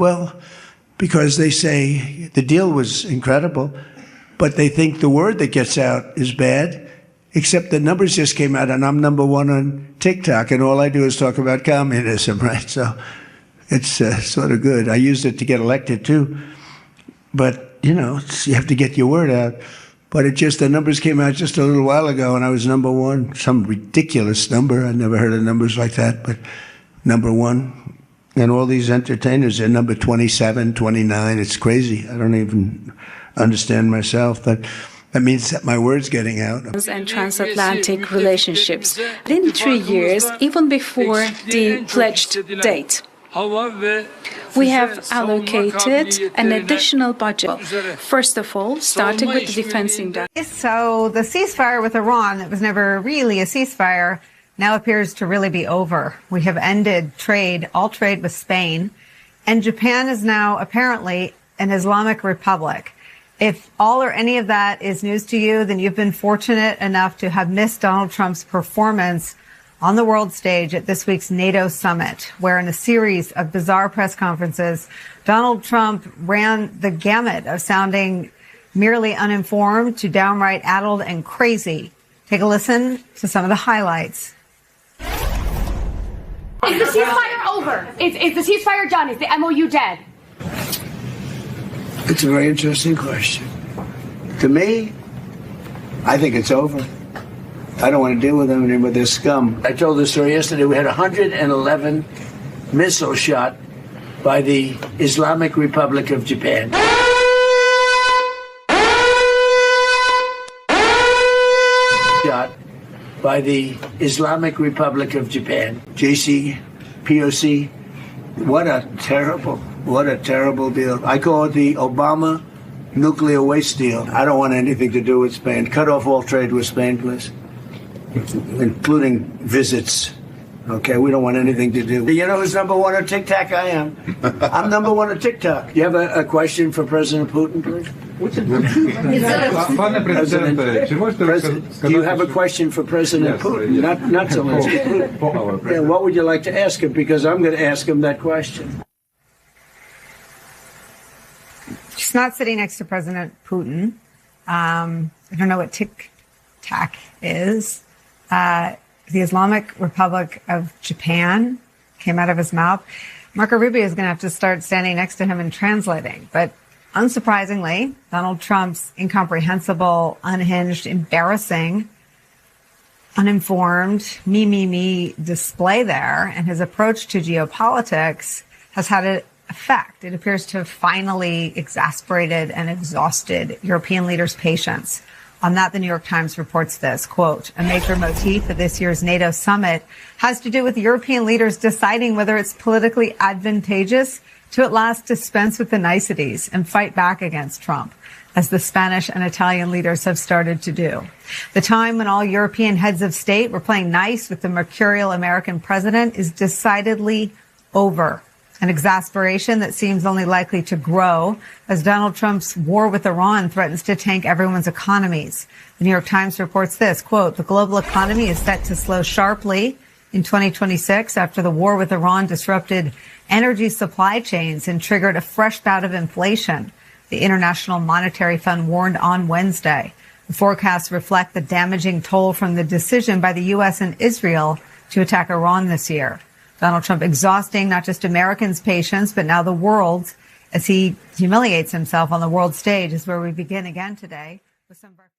Well, because they say the deal was incredible, but they think the word that gets out is bad, except the numbers just came out, and I'm number one on TikTok, and all I do is talk about communism, right? So it's sort of good. I used it to get elected, too. But, you have to get your word out. But the numbers came out just a little while ago, and I was number one, some ridiculous number. I never heard of numbers like that, but number one. And all these entertainers are number 27, 29. It's crazy. I don't even understand myself, but that means that my word's getting out. And transatlantic relationships. Within 3 years, even before the pledged date, we have allocated an additional budget. First of all, starting with the defense industry. So the ceasefire with Iran, that was never really a ceasefire, now appears to really be over. We have ended all trade with Spain, and Japan is now apparently an Islamic republic. If all or any of that is news to you, then you've been fortunate enough to have missed Donald Trump's performance on the world stage at this week's NATO summit, where in a series of bizarre press conferences, Donald Trump ran the gamut of sounding merely uninformed to downright addled and crazy. Take a listen to some of the highlights. Is the ceasefire over? Is the ceasefire done? Is the MOU dead? It's a very interesting question. To me, I think it's over. I don't want to deal with them anymore. They're scum. I told this story yesterday. We had 111 missiles shot by the Islamic Republic of Japan. Shot by the Islamic Republic of Japan. JCPOC. What a terrible deal. I call it the Obama nuclear waste deal. I don't want anything to do with Spain. Cut off all trade with Spain, please, including visits. Okay, we don't want anything to do. You know who's number one on TikTok? I am. I'm number one on TikTok. You have a question for President Putin, please? Do you have a question for President Putin? Not Zelensky. Putin. Yeah, what would you like to ask him? Because I'm going to ask him that question. She's not sitting next to President Putin. I don't know what TikTok is. The Islamic Republic of Japan came out of his mouth. Marco Rubio is going to have to start standing next to him and translating. But unsurprisingly, Donald Trump's incomprehensible, unhinged, embarrassing, uninformed, me display there and his approach to geopolitics has had an effect. It appears to have finally exasperated and exhausted European leaders' patience. On that, the New York Times reports this, quote, a major motif of this year's NATO summit has to do with European leaders deciding whether it's politically advantageous to at last dispense with the niceties and fight back against Trump, as the Spanish and Italian leaders have started to do. The time when all European heads of state were playing nice with the mercurial American president is decidedly over. An exasperation that seems only likely to grow as Donald Trump's war with Iran threatens to tank everyone's economies. The New York Times reports this, quote, the global economy is set to slow sharply in 2026 after the war with Iran disrupted energy supply chains and triggered a fresh bout of inflation. The International Monetary Fund warned on Wednesday. The forecasts reflect the damaging toll from the decision by the U.S. and Israel to attack Iran this year. Donald Trump exhausting not just Americans' patience, but now the world's as he humiliates himself on the world stage is where we begin again today with some of our